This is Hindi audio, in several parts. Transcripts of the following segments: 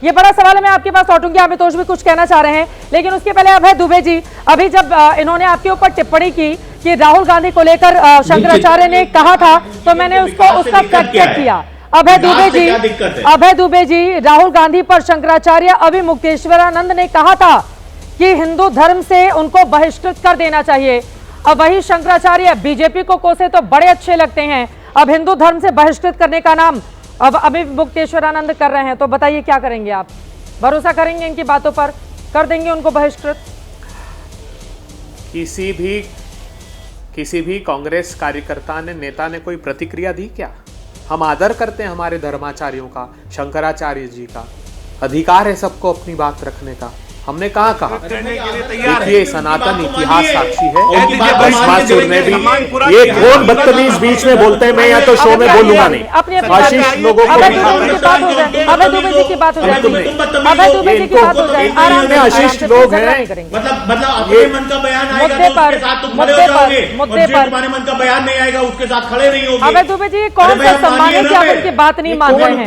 ये बड़ा सवाल है, मैं आपके पास लौटूंगी। आमितोष भी कुछ कहना चाह रहे हैं, लेकिन उसके पहले अभय दुबे जी, अभी जब इन्होंने आपके ऊपर टिप्पणी की कि राहुल गांधी को लेकर शंकराचार्य ने कहा था, तो मैंने उसका फैक्ट चेक किया। अभय दुबे जी, राहुल गांधी पर शंकराचार्य अभिमुक्तेश्वरानंद ने कहा था कि हिंदू धर्म से उनको बहिष्कृत कर देना चाहिए। अब वही शंकराचार्य बीजेपी को कोसे तो बड़े अच्छे लगते हैं, अब हिंदू धर्म से बहिष्कृत करने का काम अब अभिमुक्तेश्वरानंद कर रहे हैं। तो बताइए क्या करेंगे आप? भरोसा करेंगे इनकी बातों पर, कर देंगे उनको बहिष्कृत? किसी भी कांग्रेस कार्यकर्ता ने, नेता ने कोई प्रतिक्रिया दी क्या? हम आदर करते हैं हमारे धर्माचार्यों का, शंकराचार्य जी का। अधिकार है सबको अपनी बात रखने का। हमने कहा देखिए, सनातन इतिहास साक्षी है। भस्मासुर ने भी, ये कौन बदतमीज बीच में बोलते हैं, मैं या तो शो में बोलूंगा नहीं। आशीष लोगों को अभय दुबे जी की बात हो जाए, अभय दुबे जी की बात हो जाए, आराम से आशीष लोग हैं। मतलब ये मन का बयान आएगा, मुद्दे पर मन का बयान नहीं आएगा, उसके साथ खड़े नहीं होंगे। अभय दुबे जी कौन सा सम्मान है कि आप उनकी बात नहीं मान रहे हैं?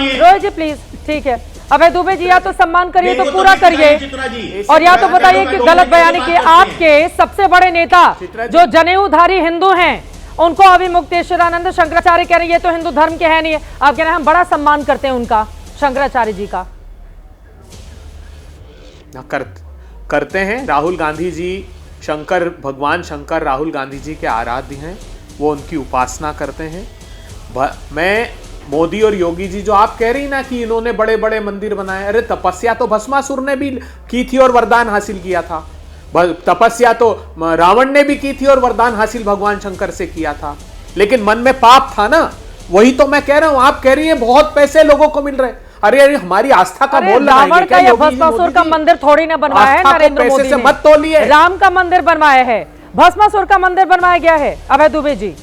रोहित जी प्लीज, ठीक है। अभय दुबे जी, या तो सम्मान करिए तो पूरा करिए, और या तो बताइए कि गलत बयानी के आपके सबसे बड़े नेता जो जनेऊधारी हिंदू हैं, उनको अभिमुक्तेश्वरानंद शंकराचार्य कह रहे हैं ये तो हिंदू धर्म के हैं नहीं। आप कह रहे हैं हम बड़ा सम्मान करते हैं उनका, शंकराचार्य जी का। करते हैं। राहुल गांधी जी, भगवान शंकर राहुल गांधी जी के आराध्य हैं, वो उनकी उपासना करते हैं। मैं मोदी और योगी जी, जो आप कह रही ना कि इन्होंने बड़े बड़े मंदिर बनाए, अरे तपस्या तो भस्मासुर ने भी की थी और वरदान हासिल किया था। तपस्या तो रावण ने भी की थी और वरदान हासिल भगवान शंकर से किया था, लेकिन मन में पाप था ना। वही तो मैं कह रहा हूं। आप कह रही हैं बहुत पैसे लोगों को मिल रहे, अरे हमारी आस्था का मोल रावण का या भस्मासुर का मंदिर थोड़ी ना बनवाया है नरेंद्र मोदी ने, मत तोलिए। राम का मंदिर बनवाया है, भस्मासुर का मंदिर बनवाया गया है। अभय दुबे जी,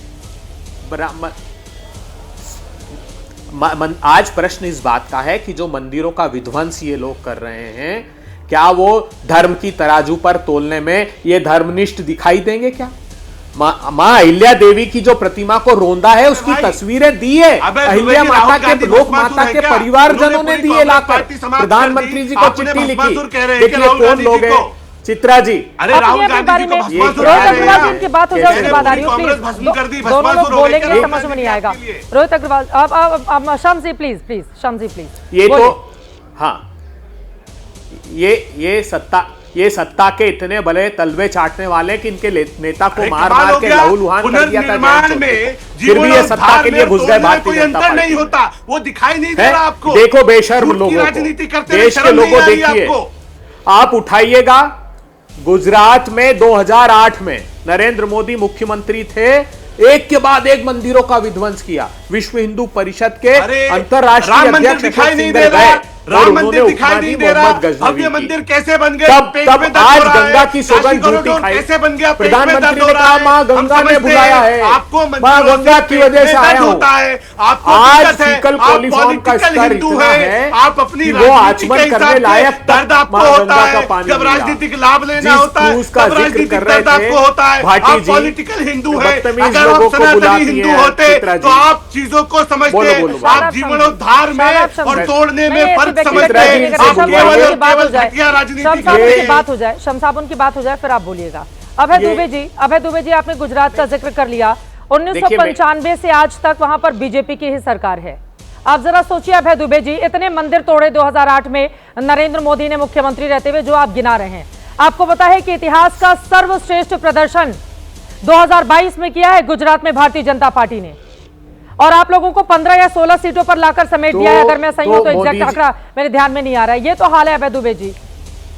आज प्रश्न इस बात का है कि जो मंदिरों का विध्वंस ये लोग कर रहे हैं, क्या वो धर्म की तराजू पर तोलने में ये धर्मनिष्ठ दिखाई देंगे क्या? मां अहिल्या देवी की जो प्रतिमा को रोंदा है, उसकी तस्वीरें दी है अहिल्या माता के, लोक माता के परिवारजनों ने दी है लाकर। प्रधानमंत्री जी को चिट्ठी लिखी। देखिए कौन लोग हैं। चित्रा जी, अरे राहुल गांधी को रोहित अग्रवाल जी की बात हो जाए, उसके बाद आ रही हो प्लीज। दोनों लोग बोलेंगे समझ में नहीं आएगा। रोहित अग्रवाल, अब शाम जी प्लीज, शाम जी प्लीज। ये तो हाँ, ये सत्ता के इतने बड़े तलवे चाटने वाले कि इनके नेता को मार मार के लहूलुहान कर दिया था। फिर भी ये सत्ता के लिए घुस गए भारतीय जनता पार्टी। नहीं होता, वो दिखाई नहीं दे रहा आपको। देखो बेशर्म लोगों को, देश के लोगों, देखिए आप उठाइएगा। गुजरात में 2008 में नरेंद्र मोदी मुख्यमंत्री थे, एक के बाद एक मंदिरों का विध्वंस किया। विश्व हिंदू परिषद के अंतरराष्ट्रीय अध्यक्ष दिखाई नहीं दे रहा, राम मंदिर दिखाई नहीं दे रहा, भव्य मंदिर कैसे बन गए? तब आज गंगा की सौगंध झूठी खाई, कैसे बन गया? प्रधानमंत्री ने कहा मां गंगा ने बुलाया है, मां गंगा की वजह से आया हूं। आज फीकल कोलिफॉर्म का स्तर इतना है, आप अपनी वो आचमन करने लायक दर्द आपको होता है। जब राजनीतिक लाभ लेना होता है, तब राजनीतिक दर्द आपको होता है। आप पॉलिटिकल हिंदू है, अगर आप सनातनी हिंदू होते तो आप चीजों को समझते, आप जीवनोद्धार में और तोड़ने में फर्क समझते हैं। बात हो जाए, शमसाबुन की बात हो जाए, फिर आप बोलिएगा। अभय दुबे जी, आपने गुजरात का जिक्र कर लिया। 1995 से आज तक वहां पर बीजेपी की ही सरकार है। आप जरा सोचिए अभय दुबे जी, इतने मंदिर तोड़े 2008 में नरेंद्र मोदी ने मुख्यमंत्री रहते हुए, जो आप गिना रहे हैं। आपको पता है कि इतिहास का सर्वश्रेष्ठ प्रदर्शन 2022 में किया है गुजरात में भारतीय जनता पार्टी ने, और आप लोगों को 15 या 16 सीटों पर लाकर समेट दिया है। अगर मैं सही हूं तो एग्जैक्ट आंकड़ा मेरे ध्यान में नहीं आ रहा है। ये तो हाल है अभय दुबे जी।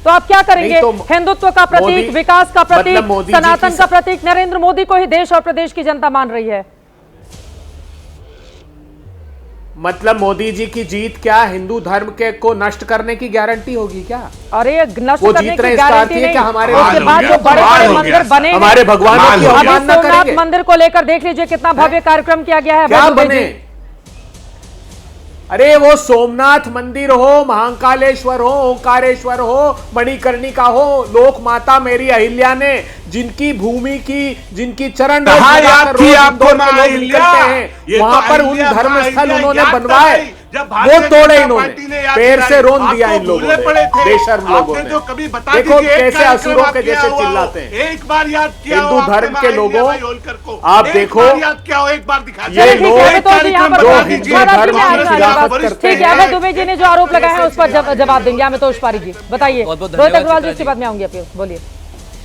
तो आप क्या करेंगे? हिंदुत्व का प्रतीक, विकास का प्रतीक, सनातन का प्रतीक नरेंद्र मोदी को ही देश और प्रदेश की जनता मान रही है। मतलब मोदी जी की जीत क्या हिंदू धर्म के को नष्ट करने की गारंटी होगी क्या? अरे नष्ट करने की गारंटी नहीं, हमारे उसके बाद जो बड़े बड़े मंदिर बने, हमारे भगवानों की अवमानना करेंगे। मंदिर को लेकर देख लीजिए कितना भव्य कार्यक्रम किया गया है। क्या बने? अरे वो सोमनाथ मंदिर हो, महाकालेश्वर हो, ओंकारेश्वर हो, मणिकर्णिका हो, लोक माता मेरी अहिल्या ने जिनकी भूमि की, जिनकी चरण वहां पर उन धर्म स्थल उन्होंने बनवाए, वो तोड़े इन्होंने, पैर से रोन दिया इन लोगों ने, बेशर्म लोगों ने। देखो कैसे असुरों के जैसे चिल्लाते हैं। एक बार याद किया हिंदू धर्म के लोगों, आप देखो याद क्या हो, एक बार दिखा ये लोग जो हिंदू धर्म की खिलाफत करते ठीक है, अभय दुबे जी ने जो आरोप लगाए हैं उस पर जवाब देंगे अमितोष पारिक जी। बताइए रोहित अग्रवाल जी, इसके बाद में आऊंगी आप, बोलिए।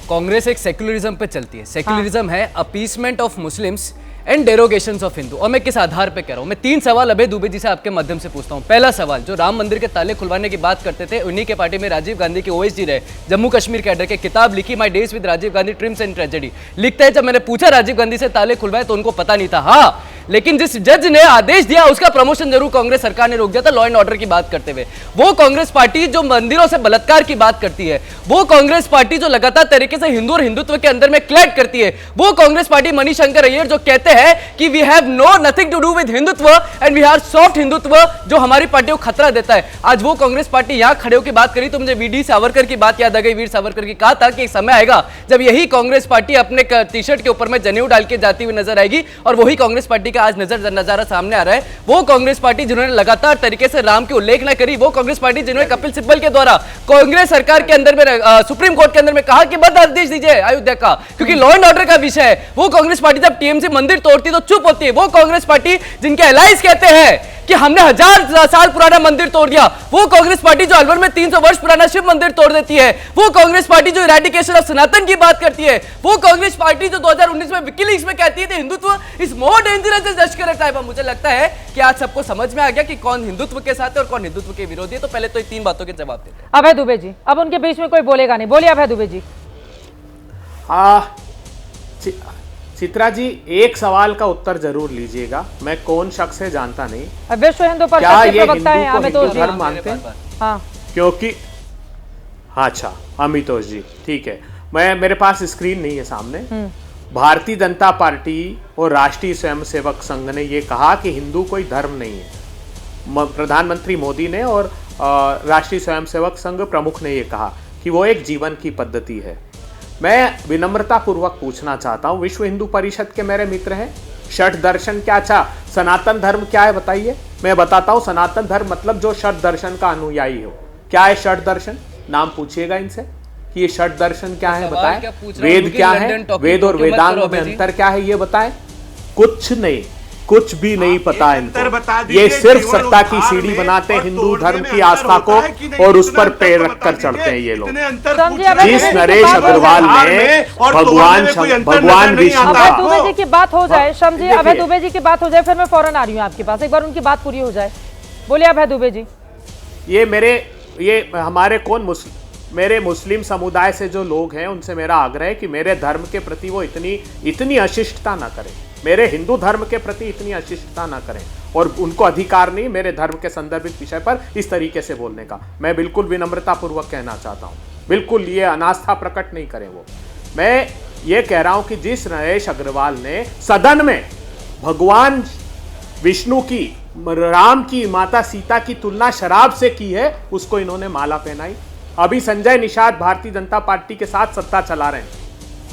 कांग्रेस एक सेक्युलरिज्म पे चलती है। सेक्युलरिज्म है appeasement of Muslims and derogations of Hindu. और मैं किस आधार पे कह रहा हूं? मैं 3 सवाल अभय दुबे जी से आपके माध्यम से पूछता हूं। पहला सवाल, जो राम मंदिर के ताले खुलवाने की बात करते थे, उन्हीं के पार्टी में राजीव गांधी के ओएसडी रहे, जम्मू कश्मीर कैडर के, किताब लिखी my days with Rajiv Gandhi triumphs and tragedy. लिखता है जब मैंने पूछा राजीव गांधी से ताले खुलवाए तो उनको पता नहीं था। हाँ, लेकिन जिस जज ने आदेश दिया उसका प्रमोशन जरूर कांग्रेस सरकार ने रोक दिया था, लॉ एंड ऑर्डर की बात करते हुए। वो कांग्रेस पार्टी जो मंदिरों से बलात्कार की बात करती है, वो कांग्रेस पार्टी जो लगातार तरीके से हिंदू और हिंदुत्व के अंदर में क्लैट करती है, वो कांग्रेस पार्टी मणिशंकर अय्यर जो कहते हैं कि we have no nothing to do with Hindutva and we are soft Hindutva, जो हमारी पार्टी को खतरा देता है। आज वो कांग्रेस पार्टी यहां खड़े होकर बात करी तो मुझे वीडी सावरकर की बात याद आ गई। वीर सावरकर की कहा था कि एक समय आएगा जब यही कांग्रेस पार्टी अपने टी शर्ट के ऊपर में जनेऊ डाल के जाती हुई नजर आएगी, और वही कांग्रेस पार्टी का आज नजारा सामने आ रहा है। वो कांग्रेस पार्टी जिन्होंने लगातार तरीके से राम की उल्लेख न करी, वो कांग्रेस पार्टी जिन्होंने कपिल सिब्बल के द्वारा कांग्रेस सरकार के अंदर में सुप्रीम कोर्ट के अंदर में कहा कि बस आदेश दीजिए अयोध्या का, क्योंकि लॉ एंड ऑर्डर का विषय है। वो कांग्रेस पार्टी जब टीएमसी मंदिर तोड़ती तो चुप होती है। वो कांग्रेस पार्टी जिनके एलाइज कहते हैं कि हमने 1000 साल पुराना मंदिर तोड़ दिया, वो कांग्रेस पार्टी जो अलवर में 300 वर्ष पुराना शिव मंदिर तोड़ देती है, वो कांग्रेस पार्टी जो इरेडिकेशन ऑफ सनातन की बात करती है, वो कांग्रेस पार्टी जो 2019 में विकीलीक्स में कहती है Hindutva is more dangerous than Lashkar-e-Taiba. मुझे लगता है कि आज सबको समझ में आ गया कि कौन हिंदुत्व के साथ है और कौन हिंदुत्व के विरोधी है। तो पहले तो ये 3 बातों के जवाब देते हैं अभय दुबे जी। अब उनके बीच में कोई बोलेगा नहीं, बोलिए अभय दुबे जी। चित्रा जी, एक सवाल का उत्तर जरूर लीजिएगा। मैं कौन शख्स है जानता नहीं, विश्व हिंदू परिषद के प्रवक्ता हैं अमितोष जी। धर्म मानते हैं? हाँ, क्योंकि अच्छा अमितोष जी, ठीक है। मेरे पास स्क्रीन नहीं है सामने। भारतीय जनता पार्टी और राष्ट्रीय स्वयंसेवक संघ ने यह कहा कि हिंदू कोई धर्म नहीं है। प्रधानमंत्री मोदी ने और राष्ट्रीय स्वयंसेवक संघ प्रमुख ने यह कहा कि वो एक जीवन की पद्धति है। मैं विनम्रता पूर्वक पूछना चाहता हूं, विश्व हिंदू परिषद के मेरे मित्र हैं, षट दर्शन क्या, अच्छा सनातन धर्म क्या है बताइए। मैं बताता हूं, सनातन धर्म मतलब जो षट दर्शन का अनुयायी हो। क्या है षट दर्शन? नाम पूछिएगा इनसे कि ये षट दर्शन क्या है, बताएं। वेद क्या है, वेद और वेदांत में अंतर क्या है ये बताएं। कुछ नहीं, कुछ भी नहीं पता इनको। ये सिर्फ सत्ता की सीढ़ी बनाते हैं हिंदू धर्म की आस्था को, और उस पर पैर रखकर चढ़ते हैं ये लोग। जिस नरेश अग्रवाल ने भगवान विष्णु अभय दुबे जी की बात हो जाए, समझिए अभय दुबे जी की बात हो जाए, फिर मैं फौरन आ रही हूँ आपके पास, एक बार उनकी बात पूरी हो जाए। बोलिए अभय दुबे जी। ये हमारे मेरे मुस्लिम समुदाय से जो लोग हैं उनसे मेरा आग्रह है कि मेरे धर्म के प्रति वो इतनी अशिष्टता ना करें, मेरे हिंदू धर्म के प्रति इतनी अशिष्टता ना करें, और उनको अधिकार नहीं मेरे धर्म के संदर्भित विषय पर इस तरीके से बोलने का। मैं बिल्कुल विनम्रता पूर्वक कहना चाहता हूं, बिल्कुल ये अनास्था प्रकट नहीं करें वो। मैं ये कह रहा हूं कि जिस नरेश अग्रवाल ने सदन में भगवान विष्णु की, राम की, माता सीता की तुलना शराब से की है, उसको इन्होंने माला पहनाई। अभी संजय निषाद भारतीय जनता पार्टी के साथ सत्ता चला रहे हैं,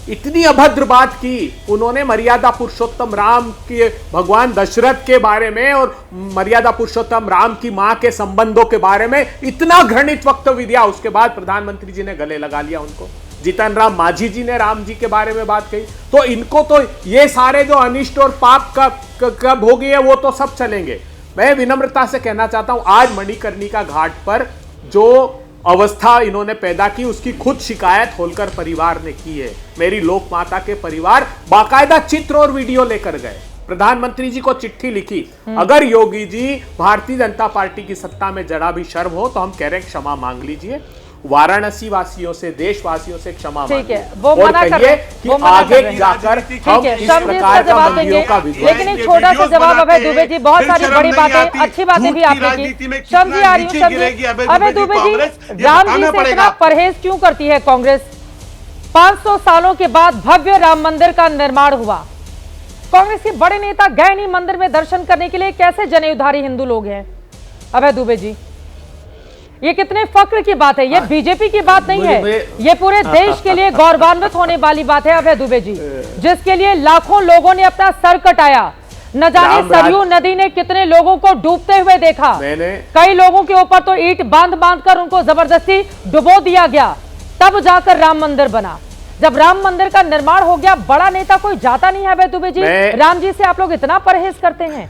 इतनी अभद्र बात की उन्होंने मर्यादा पुरुषोत्तम राम के, भगवान दशरथ के बारे में और मर्यादा पुरुषोत्तम राम की मां के संबंधों के बारे में इतना घृणित वक्तव्य दिया। उसके बाद प्रधानमंत्री जी ने गले लगा लिया उनको। जीतन राम मांझी जी ने राम जी के बारे में बात कही। तो इनको तो ये सारे जो अनिष्ट और पाप कब हो गए वो तो सब चलेंगे। मैं विनम्रता से कहना चाहता हूं, आज मणिकर्णिका घाट पर जो अवस्था इन्होंने पैदा की उसकी खुद शिकायत होलकर परिवार ने की है। मेरी लोक माता के परिवार बाकायदा चित्र और वीडियो लेकर गए, प्रधानमंत्री जी को चिट्ठी लिखी। अगर योगी जी भारतीय जनता पार्टी की सत्ता में जरा भी शर्म हो तो हम कह रहे हैं क्षमा मांग लीजिए, वाराणसी वासियों से, देशवासियों से क्षमा मांगिए और कहिए कि आगे जाकर हम इस प्रकार का मंदिरों का विध्वंस। लेकिन एक छोटा सा जवाब अभय दुबे जी, बहुत सारी बड़ी बातें, अच्छी बातें भी आपने की। समझी आ रही हूँ, समझिए अभय दुबे जी, राम जी से इतना परहेज क्यों करती है कांग्रेस? 500 सालों के बाद भव्य राम मंदिर का निर्माण हुआ, कांग्रेस के बड़े नेता गए नहीं मंदिर में दर्शन करने के लिए। कैसे जनेऊधारी हिंदू लोग हैं, अभय दुबे जी, ये कितने फक्र की बात है, ये बीजेपी की बात नहीं है, ये पूरे देश के लिए गौरवान्वित होने वाली बात है अभय दुबे जी, जिसके लिए लाखों लोगों ने अपना सर कटाया। न जाने सरयू नदी ने कितने लोगों को डूबते हुए देखा, कई लोगों के ऊपर तो ईंट बांध बांध कर उनको जबरदस्ती डुबो दिया गया, तब जाकर राम मंदिर बना। जब राम मंदिर का निर्माण हो गया, बड़ा नेता कोई जाता नहीं है अभय दुबे जी। राम जी से आप लोग इतना परहेज करते हैं।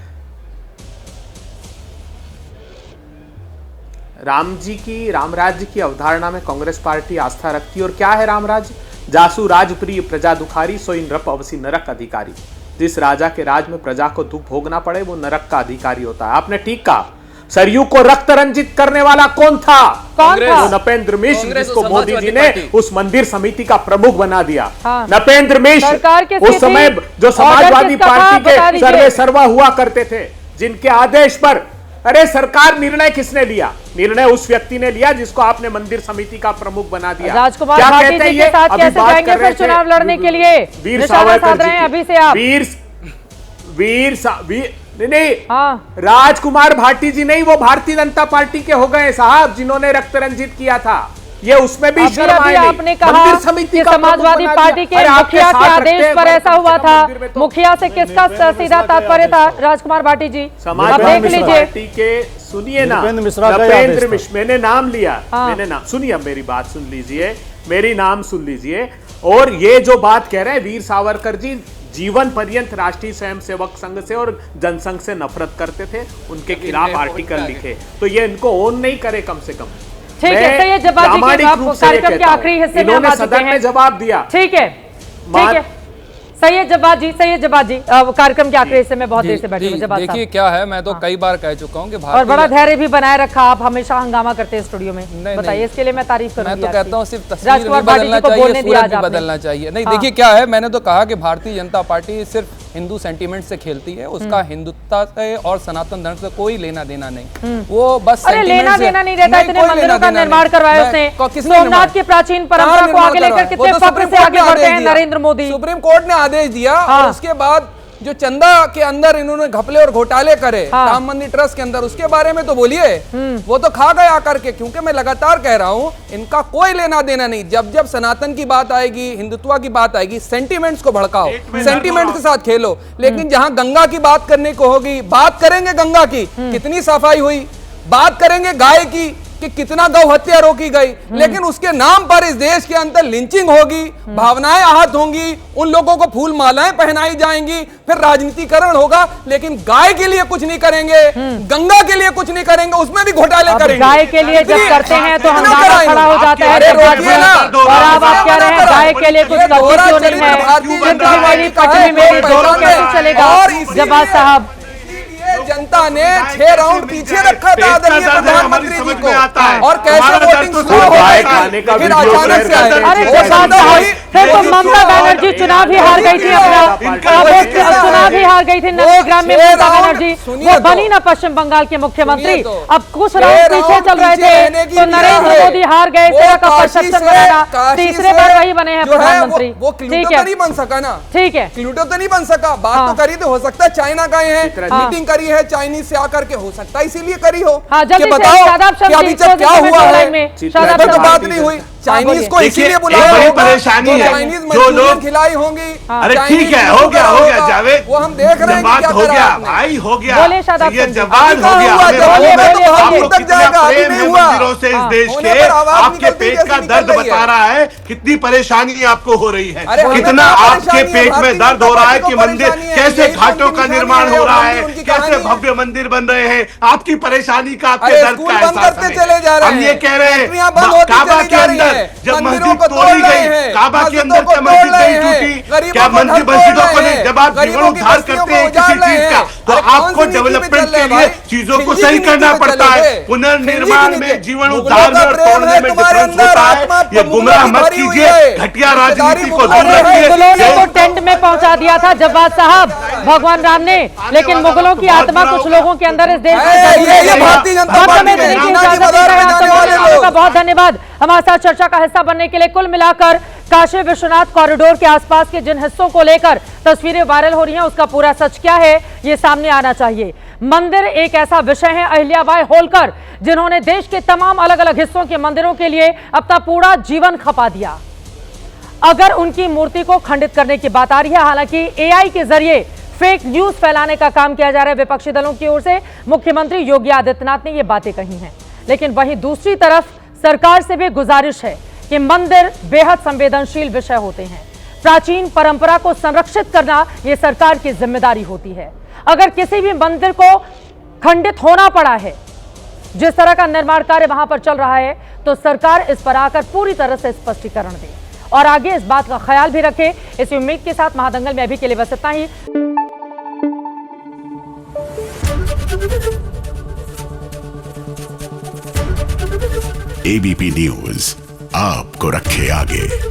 राम जी की, राम राज्य की अवधारणा में कांग्रेस पार्टी आस्था रखती है। और क्या है राम राज्य? जासु राज प्रिय प्रजा दुखारी, सोई नृप अवसी नरक अधिकारी। जिस राजा के राज में प्रजा को दुख भोगना पड़े वो नरक का अधिकारी होता है। आपने ठीक कहा, सरयू को रक्त रंजित करने वाला कौन था? वो नपेंद्र मिश्र, जिसको मोदी जी ने उस मंदिर समिति का प्रमुख बना दिया। नपेंद्र मिश्र उस समय जो समाजवादी पार्टी के सर्वे सर्वा हुआ करते थे, जिनके आदेश पर, अरे सरकार निर्णय किसने लिया? निर्णय उस व्यक्ति ने लिया जिसको आपने मंदिर समिति का प्रमुख बना दिया। राजकुमार भाटी जी के साथ कैसे जाएंगे फिर चुनाव लड़ने के लिए? वीर सावरकर जी, अभी से आप नहीं, राजकुमार भाटी जी नहीं, वो भारतीय जनता पार्टी के हो गए साहब, जिन्होंने रक्त रंजित किया था। ये उसमें भी शर्म आई। आपने कहा कि समाजवादी पार्टी के मुखिया के आदेश पर ऐसा हुआ था, मुखिया से किसका सीधा तात्पर्य था? राजकुमार भाटी जी, समाजवादी पार्टी के, सुनिए ना, नपेंद्र मिश्र, मैंने नाम लिया, मैंने नाम, सुनिए मेरी बात सुन लीजिए, मेरी नाम सुन लीजिए। और ये जो बात कह रहे हैं, वीर सावरकर जी जीवन पर्यंत राष्ट्रीय स्वयंसेवक संघ से और जनसंघ से नफरत करते थे, उनके खिलाफ आर्टिकल लिखे, तो ये इनको ओन नहीं करे कम से कम। ठीक है, सैयद जब्बार जी के कार्यक्रम के आखिरी हिस्से में हम आ चुके हैं। जवाब दिया, ठीक है, ठीक है। सैयद जब्बार जी, कार्यक्रम के आखिरी हिस्से में बहुत देर से बैठे हुए। देखिए क्या है, मैं तो कई बार कह चुका हूँ कि और बड़ा धैर्य भी बनाए रखा, आप हमेशा हंगामा करते हैं स्टूडियो में, बताइए, इसके लिए मैं तारीफ करूंगी। मैं तो कहता हूँ सिर्फ तस्वीर भी बदलना चाहिए, सूरत भी बदलना चाहिए। नहीं, देखिए क्या है, मैंने तो कहा कि भारतीय जनता पार्टी सिर्फ हिंदू सेंटीमेंट से खेलती है, उसका हिंदुत्व से और सनातन धर्म से कोई लेना देना नहीं। वो बस लेना देना नहीं रहता। इतने मंदिरों का निर्माण करवाया उसने, सोमनाथ की प्राचीन परंपरा को आगे लेकर कितने फख्र से आगे बढ़ते हैं नरेंद्र मोदी। सुप्रीम कोर्ट ने आदेश दिया और उसके बाद जो चंदा के अंदर इन्होंने घपले और घोटाले करे राम मंदिर ट्रस्ट के अंदर, उसके बारे में तो बोलिए, वो तो खा गए आकर के। क्योंकि मैं लगातार कह रहा हूं, इनका कोई लेना देना नहीं। जब जब सनातन की बात आएगी, हिंदुत्व की बात आएगी, सेंटीमेंट्स को भड़काओ, सेंटीमेंट के साथ खेलो। लेकिन जहां गंगा की बात करने को होगी, बात करेंगे गंगा की, कितनी सफाई हुई, बात करेंगे गाय की कि कितना गौ हत्या रोकी गई, लेकिन उसके नाम पर इस देश के अंदर लिंचिंग होगी, भावनाएं आहत होंगी, उन लोगों को फूल मालाएं पहनाई जाएंगी, फिर राजनीतिकरण होगा, लेकिन गाय के लिए कुछ नहीं करेंगे, गंगा के लिए कुछ नहीं करेंगे, उसमें भी घोटाले करेंगे। गाय के लिए जब करते हैं तो हंगामा खड़ा हो जाता है। और अब आप कह रहे हैं गाय के लिए कुछ करती क्यों नहीं है? पटरी में दोनों कैसे चलेगा? जब्बार साहब, जनता ने 6 राउंड पीछे रखा था आदरणीय प्रधानमंत्री जी को, और कैसे वोटिंग शुरू हो गई, फिर अचानक से आए। अरे फिर तो ममता बनर्जी चुनाव ही हार गई थी, अपना चुनाव ही हार गई थी नंदीग्राम में ममता बनर्जी, वो बनी ना पश्चिम बंगाल के मुख्यमंत्री। अब कुछ राउंड पीछे चल रहे थे तो नरेंद्र मोदी हार गए, का परसेप्शन बनाना, तीसरे बार वही बने हैं प्रधानमंत्री। वो क्लूटो तो नहीं बन सका ना, ठीक है, क्लूटो तो नहीं बन सका। बात तो करी तो हो सकता है चाइना गए हैं, मीटिंग करी है चाइनीज से आकर के, हो सकता है इसीलिए करी हो। कि बताओ कि अभी तक क्या हुआ है, तो बात नहीं हुई। चाइनीज को इसीलिए बुलाया बड़ी परेशानी है, चाइनीज जो लोग खिलाई होंगी। अरे ठीक है, हो गया जावेद, वो हम देख रहे हैं बात क्या हो गया भाई, हो गया, ये जवाब हो गया। मंदिरों से इस देश के आपके पेट का दर्द बता रहा है, कितनी परेशानी आपको हो रही है, कितना आपके पेट में दर्द हो रहा है कि मंदिर कैसे घाटों का निर्माण हो रहा है, कैसे भव्य मंदिर बन रहे हैं। आपकी परेशानी का, आपके दर्द का एहसास हम ये कह रहे हैं। काबा के अंदर जब मस्जिद तोड़ी गई, काबा के अंदर क्या मस्जिद नहीं टूटी? क्या मस्जिदों को नहीं? जब आप जीवन उद्धार करते हैं किसी चीज का, तो आपको डेवलपमेंट के लिए चीजों को सही करना पड़ता है। पुनर्निर्माण में, जीवन उद्धार में और तोड़ने में डिफरेंस होता है। ये गुमराह मत कीजिए, घटिया राजनीति को दूर रखिए। मुगलों को टेंट में पहुंचा दिया था जब्बार साहब, भगवान राम ने, लेकिन मुगलों की आत्मा कुछ लोगों के अंदर इस देश में। बहुत धन्यवाद हमारे साथ चर्चा का हिस्सा बनने के लिए। कुल मिलाकर काशी विश्वनाथ कॉरिडोर के आसपास के जिन हिस्सों को लेकर तस्वीरें वायरल हो रही हैं, उसका पूरा सच क्या है ये सामने आना चाहिए। मंदिर एक ऐसा विषय है, अहिल्याबाई होलकर जिन्होंने देश के तमाम अलग अलग हिस्सों के मंदिरों के लिए अपना पूरा जीवन खपा दिया। अगर उनकी मूर्ति को खंडित करने की बात आ रही है, हालांकि एआई के जरिए फेक न्यूज फैलाने का काम किया जा रहा है विपक्षी दलों की ओर से, मुख्यमंत्री योगी आदित्यनाथ ने ये बातें कही हैं। लेकिन वहीं दूसरी तरफ सरकार से भी गुजारिश है कि मंदिर बेहद संवेदनशील विषय होते हैं, प्राचीन परंपरा को संरक्षित करना यह सरकार की जिम्मेदारी होती है। अगर किसी भी मंदिर को खंडित होना पड़ा है, जिस तरह का निर्माण कार्य वहां पर चल रहा है, तो सरकार इस पर आकर पूरी तरह से स्पष्टीकरण दे और आगे इस बात का ख्याल भी रखे। इस उम्मीद के साथ महादंगल में अभी के लिए बस इतना ही। एबीपी न्यूज आपको रखे आगे।